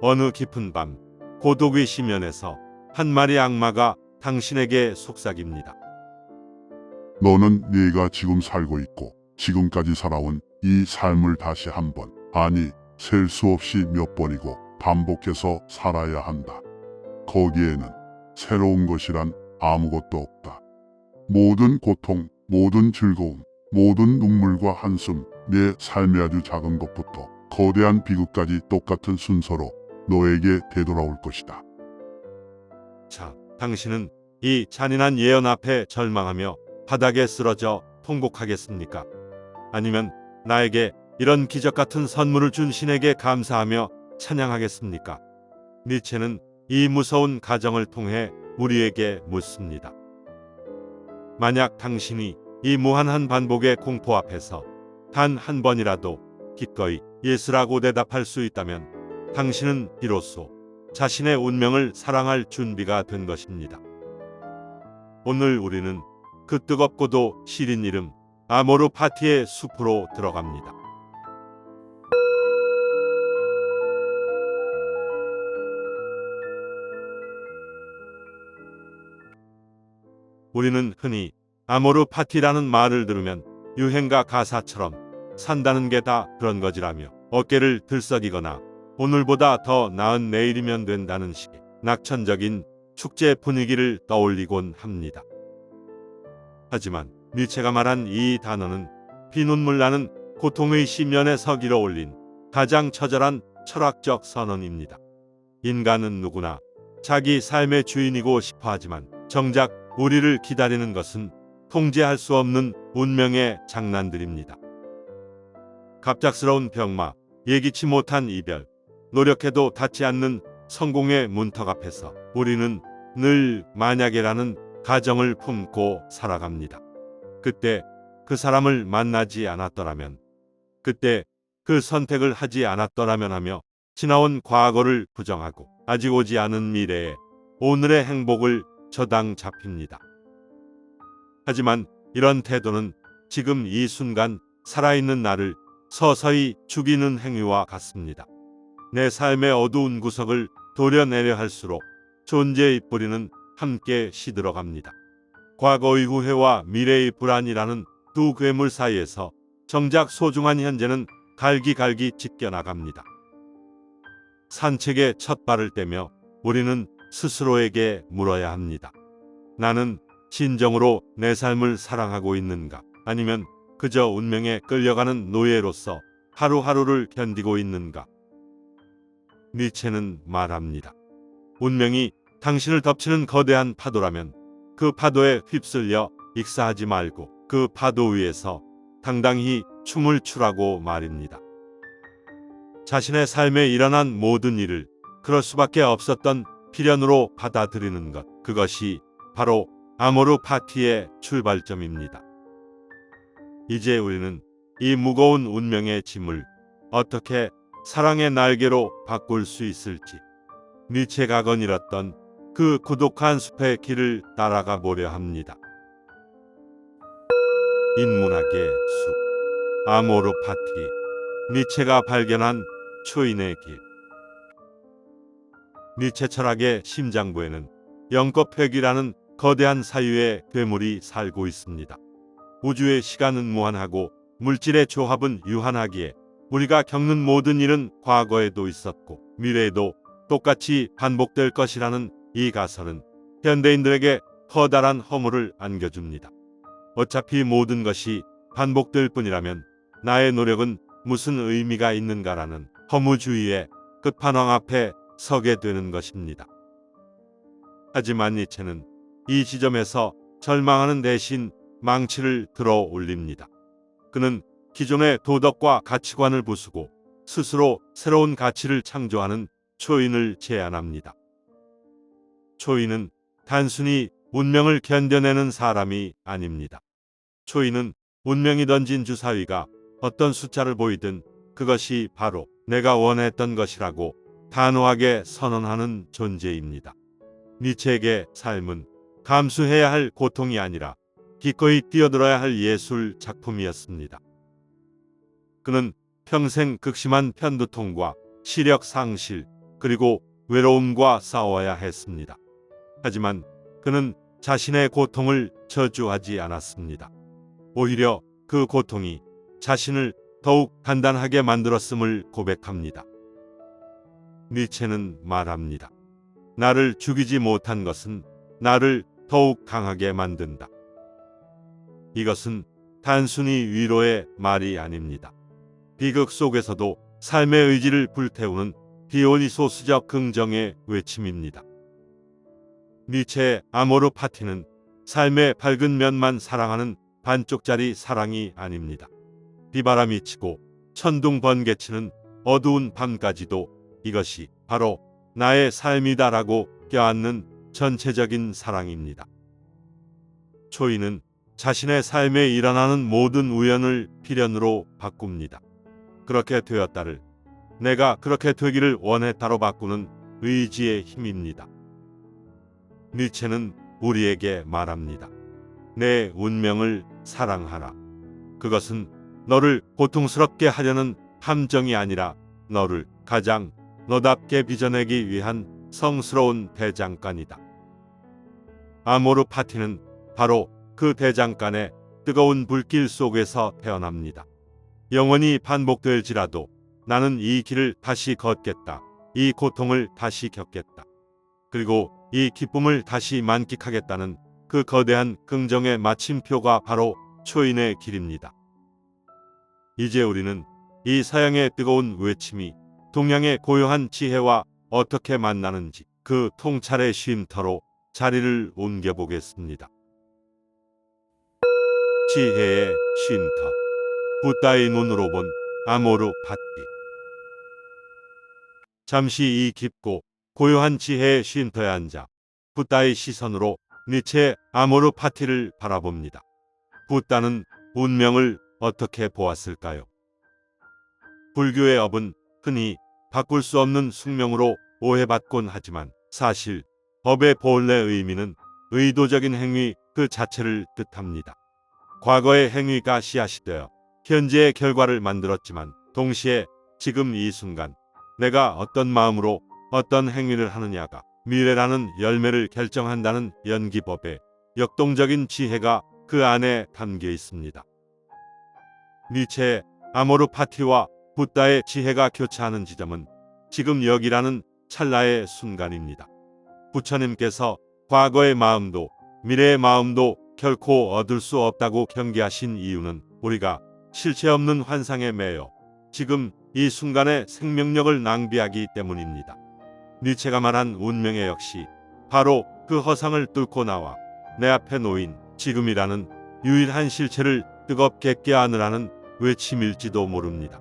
어느 깊은 밤 고독의 심연에서 한 마리 악마가 당신에게 속삭입니다. 너는 네가 지금 살고 있고 지금까지 살아온 이 삶을 다시 한 번, 아니 셀 수 없이 몇 번이고 반복해서 살아야 한다. 거기에는 새로운 것이란 아무것도 없다. 모든 고통, 모든 즐거움, 모든 눈물과 한숨, 내 삶의 아주 작은 것부터 거대한 비극까지 똑같은 순서로 너에게 되돌아올 것이다. 자, 당신은 이 잔인한 예언 앞에 절망하며 바닥에 쓰러져 통곡하겠습니까? 아니면 나에게 이런 기적 같은 선물을 준 신에게 감사하며 찬양하겠습니까? 니체는 이 무서운 가정을 통해 우리에게 묻습니다. 만약 당신이 이 무한한 반복의 공포 앞에서 단 한 번이라도 기꺼이 예수라고 대답할 수 있다면 당신은 비로소 자신의 운명을 사랑할 준비가 된 것입니다. 오늘 우리는 그 뜨겁고도 시린 이름 아모르 파티의 숲으로 들어갑니다. 우리는 흔히 아모르 파티라는 말을 들으면 유행가 가사처럼 산다는 게 다 그런 거지라며 어깨를 들썩이거나 오늘보다 더 나은 내일이면 된다는 식의 낙천적인 축제 분위기를 떠올리곤 합니다. 하지만 니체가 말한 이 단어는 피눈물 나는 고통의 심연에 서기로 올린 가장 처절한 철학적 선언입니다. 인간은 누구나 자기 삶의 주인이고 싶어 하지만 정작 우리를 기다리는 것은 통제할 수 없는 운명의 장난들입니다. 갑작스러운 병마, 예기치 못한 이별, 노력해도 닿지 않는 성공의 문턱 앞에서 우리는 늘 만약에라는 가정을 품고 살아갑니다. 그때 그 사람을 만나지 않았더라면, 그때 그 선택을 하지 않았더라면 하며 지나온 과거를 부정하고 아직 오지 않은 미래에 오늘의 행복을 저당 잡힙니다. 하지만 이런 태도는 지금 이 순간 살아있는 나를 서서히 죽이는 행위와 같습니다. 내 삶의 어두운 구석을 도려내려 할수록 존재의 뿌리는 함께 시들어갑니다. 과거의 후회와 미래의 불안이라는 두 괴물 사이에서 정작 소중한 현재는 갈기갈기 찢겨나갑니다. 산책에 첫 발을 떼며 우리는 스스로에게 물어야 합니다. 나는 진정으로 내 삶을 사랑하고 있는가? 아니면 그저 운명에 끌려가는 노예로서 하루하루를 견디고 있는가? 니체는 말합니다. 운명이 당신을 덮치는 거대한 파도라면 그 파도에 휩쓸려 익사하지 말고 그 파도 위에서 당당히 춤을 추라고 말입니다. 자신의 삶에 일어난 모든 일을 그럴 수밖에 없었던 필연으로 받아들이는 것, 그것이 바로 아모르 파티의 출발점입니다. 이제 우리는 이 무거운 운명의 짐을 어떻게 사랑의 날개로 바꿀 수 있을지, 니체가 거닐었던 그 고독한 숲의 길을 따라가 보려 합니다. 인문학의 숲, 아모르 파티, 니체가 발견한 초인의 길. 니체 철학의 심장부에는 영겁회귀라는 거대한 사유의 괴물이 살고 있습니다. 우주의 시간은 무한하고 물질의 조합은 유한하기에 우리가 겪는 모든 일은 과거에도 있었고 미래에도 똑같이 반복될 것이라는 이 가설은 현대인들에게 커다란 허물을 안겨줍니다. 어차피 모든 것이 반복될 뿐이라면 나의 노력은 무슨 의미가 있는가라는 허무주의의 끝판왕 앞에 서게 되는 것입니다. 하지만 니체는 이 지점에서 절망하는 대신 망치를 들어 올립니다. 그는 기존의 도덕과 가치관을 부수고 스스로 새로운 가치를 창조하는 초인을 제안합니다. 초인은 단순히 운명을 견뎌내는 사람이 아닙니다. 초인은 운명이 던진 주사위가 어떤 숫자를 보이든 그것이 바로 내가 원했던 것이라고 단호하게 선언하는 존재입니다. 니체에게 삶은 감수해야 할 고통이 아니라 기꺼이 뛰어들어야 할 예술 작품이었습니다. 그는 평생 극심한 편두통과 시력 상실, 그리고 외로움과 싸워야 했습니다. 하지만 그는 자신의 고통을 저주하지 않았습니다. 오히려 그 고통이 자신을 더욱 단단하게 만들었음을 고백합니다. 니체는 말합니다. 나를 죽이지 못한 것은 나를 더욱 강하게 만든다. 이것은 단순히 위로의 말이 아닙니다. 비극 속에서도 삶의 의지를 불태우는 디오니소스적 긍정의 외침입니다. 니체의 아모르 파티는 삶의 밝은 면만 사랑하는 반쪽짜리 사랑이 아닙니다. 비바람이 치고 천둥 번개치는 어두운 밤까지도 이것이 바로 나의 삶이다라고 껴안는 전체적인 사랑입니다. 초이는 자신의 삶에 일어나는 모든 우연을 필연으로 바꿉니다. 그렇게 되었다를 내가 그렇게 되기를 원했다로 바꾸는 의지의 힘입니다. 니체는 우리에게 말합니다. 내 운명을 사랑하라. 그것은 너를 고통스럽게 하려는 함정이 아니라 너를 가장 너답게 빚어내기 위한 성스러운 대장간이다. 아모르 파티는 바로 그 대장간의 뜨거운 불길 속에서 태어납니다. 영원히 반복될지라도 나는 이 길을 다시 걷겠다. 이 고통을 다시 겪겠다. 그리고 이 기쁨을 다시 만끽하겠다는 그 거대한 긍정의 마침표가 바로 초인의 길입니다. 이제 우리는 이 서양의 뜨거운 외침이 동양의 고요한 지혜와 어떻게 만나는지 그 통찰의 쉼터로 자리를 옮겨보겠습니다. 지혜의 쉼터. 붓다의 눈으로 본 아모르 파티. 잠시 이 깊고 고요한 지혜의 쉼터에 앉아 붓다의 시선으로 니체의 아모르 파티를 바라봅니다. 붓다는 운명을 어떻게 보았을까요? 불교의 업은 흔히 바꿀 수 없는 숙명으로 오해받곤 하지만 사실 법의 본래 의미는 의도적인 행위 그 자체를 뜻합니다. 과거의 행위가 씨앗이 되어 현재의 결과를 만들었지만 동시에 지금 이 순간 내가 어떤 마음으로 어떤 행위를 하느냐가 미래라는 열매를 결정한다는 연기법의 역동적인 지혜가 그 안에 담겨 있습니다. 니체의 아모르 파티와 붓다의 지혜가 교차하는 지점은 지금 여기라는 찰나의 순간입니다. 부처님께서 과거의 마음도 미래의 마음도 결코 얻을 수 없다고 경계하신 이유는 우리가 실체 없는 환상에 매여 지금 이 순간의 생명력을 낭비하기 때문입니다. 니체가 말한 운명의 역시 바로 그 허상을 뚫고 나와 내 앞에 놓인 지금이라는 유일한 실체를 뜨겁게 껴안으라는 외침일지도 모릅니다.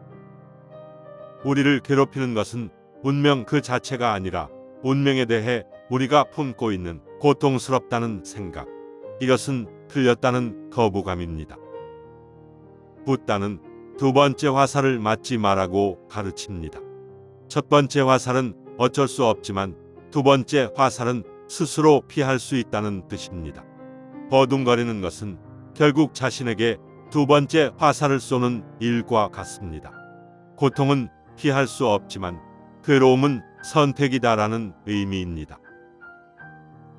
우리를 괴롭히는 것은 운명 그 자체가 아니라 운명에 대해 우리가 품고 있는 고통스럽다는 생각. 이것은 틀렸다는 거부감입니다. 붓다는 두 번째 화살을 맞지 말라고 가르칩니다. 첫 번째 화살은 어쩔 수 없지만 두 번째 화살은 스스로 피할 수 있다는 뜻입니다. 버둥거리는 것은 결국 자신에게 두 번째 화살을 쏘는 일과 같습니다. 고통은 피할 수 없지만 괴로움은 선택이다라는 의미입니다.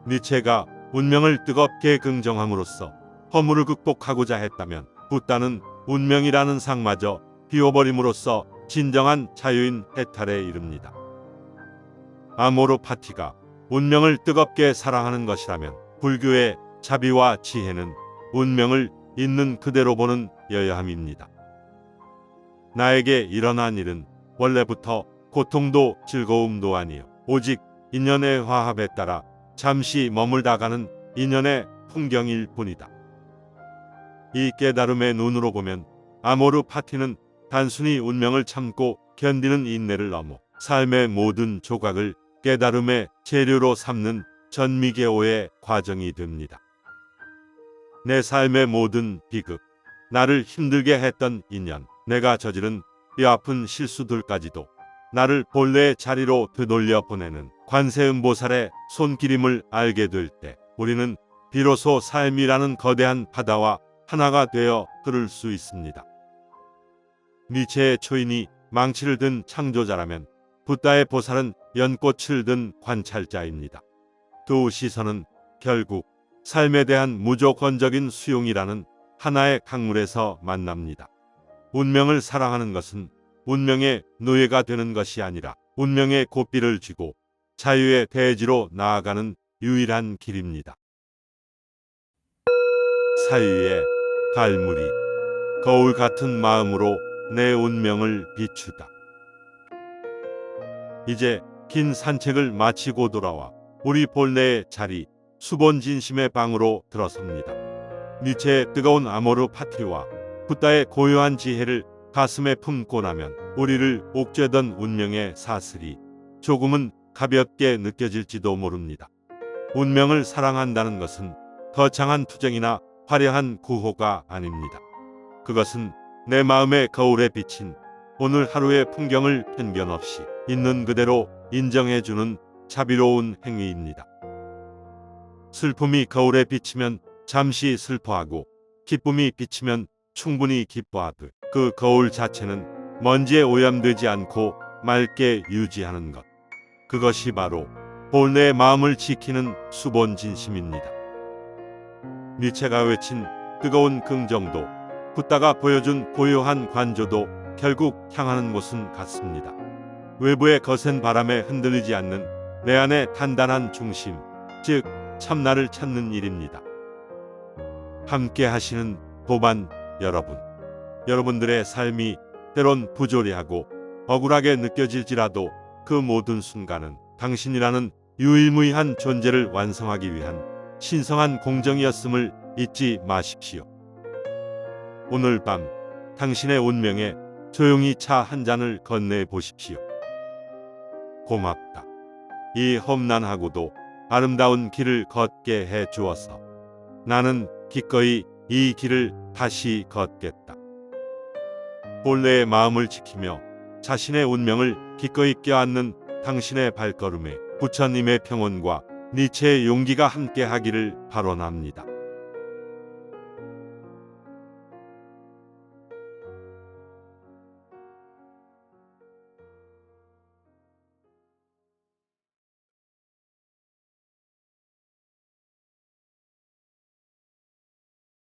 니체가 운명을 뜨겁게 긍정함으로써 허물을 극복하고자 했다면 붓다는 운명이라는 상마저 비워버림으로써 진정한 자유인 해탈에 이릅니다. 아모르 파티가 운명을 뜨겁게 사랑하는 것이라면 불교의 자비와 지혜는 운명을 있는 그대로 보는 여야함입니다. 나에게 일어난 일은 원래부터 고통도 즐거움도 아니요 오직 인연의 화합에 따라 잠시 머물다가는 인연의 풍경일 뿐이다. 이 깨달음의 눈으로 보면 아모르 파티는 단순히 운명을 참고 견디는 인내를 넘어 삶의 모든 조각을 깨달음의 재료로 삼는 전미계오의 과정이 됩니다. 내 삶의 모든 비극, 나를 힘들게 했던 인연, 내가 저지른 뼈아픈 실수들까지도 나를 본래의 자리로 되돌려 보내는 관세음보살의 손길임을 알게 될 때 우리는 비로소 삶이라는 거대한 바다와 하나가 되어 흐를 수 있습니다. 니체의 초인이 망치를 든 창조자라면 붓다의 보살은 연꽃을 든 관찰자입니다. 두 시선은 결국 삶에 대한 무조건적인 수용이라는 하나의 강물에서 만납니다. 운명을 사랑하는 것은 운명의 노예가 되는 것이 아니라 운명의 고삐를 쥐고 자유의 대지로 나아가는 유일한 길입니다. 사유의 갈무리, 거울 같은 마음으로 내 운명을 비추다. 이제 긴 산책을 마치고 돌아와 우리 본래의 자리, 수본진심의 방으로 들어섭니다. 니체의 뜨거운 아모르 파티와 붓다의 고요한 지혜를 가슴에 품고 나면 우리를 옥죄던 운명의 사슬이 조금은 가볍게 느껴질지도 모릅니다. 운명을 사랑한다는 것은 거창한 투쟁이나 화려한 구호가 아닙니다. 그것은 내 마음의 거울에 비친 오늘 하루의 풍경을 편견 없이 있는 그대로 인정해주는 자비로운 행위입니다. 슬픔이 거울에 비치면 잠시 슬퍼하고 기쁨이 비치면 충분히 기뻐하듯 그 거울 자체는 먼지에 오염되지 않고 맑게 유지하는 것. 그것이 바로 본래의 마음을 지키는 수본진심입니다. 니체가 외친 뜨거운 긍정도 붓다가 보여준 고요한 관조도 결국 향하는 곳은 같습니다. 외부의 거센 바람에 흔들리지 않는 내 안의 단단한 중심, 즉 참나를 찾는 일입니다. 함께 하시는 도반 여러분, 여러분들의 삶이 때론 부조리하고 억울하게 느껴질지라도 그 모든 순간은 당신이라는 유일무이한 존재를 완성하기 위한 신성한 공정이었음을 잊지 마십시오. 오늘 밤 당신의 운명에 조용히 차 한 잔을 건네 보십시오. 고맙다. 이 험난하고도 아름다운 길을 걷게 해 주어서 나는 기꺼이 이 길을 다시 걷겠다. 본래의 마음을 지키며 자신의 운명을 기꺼이 껴안는 당신의 발걸음에 부처님의 평온과 니체의 용기가 함께 하기를 바라옵니다.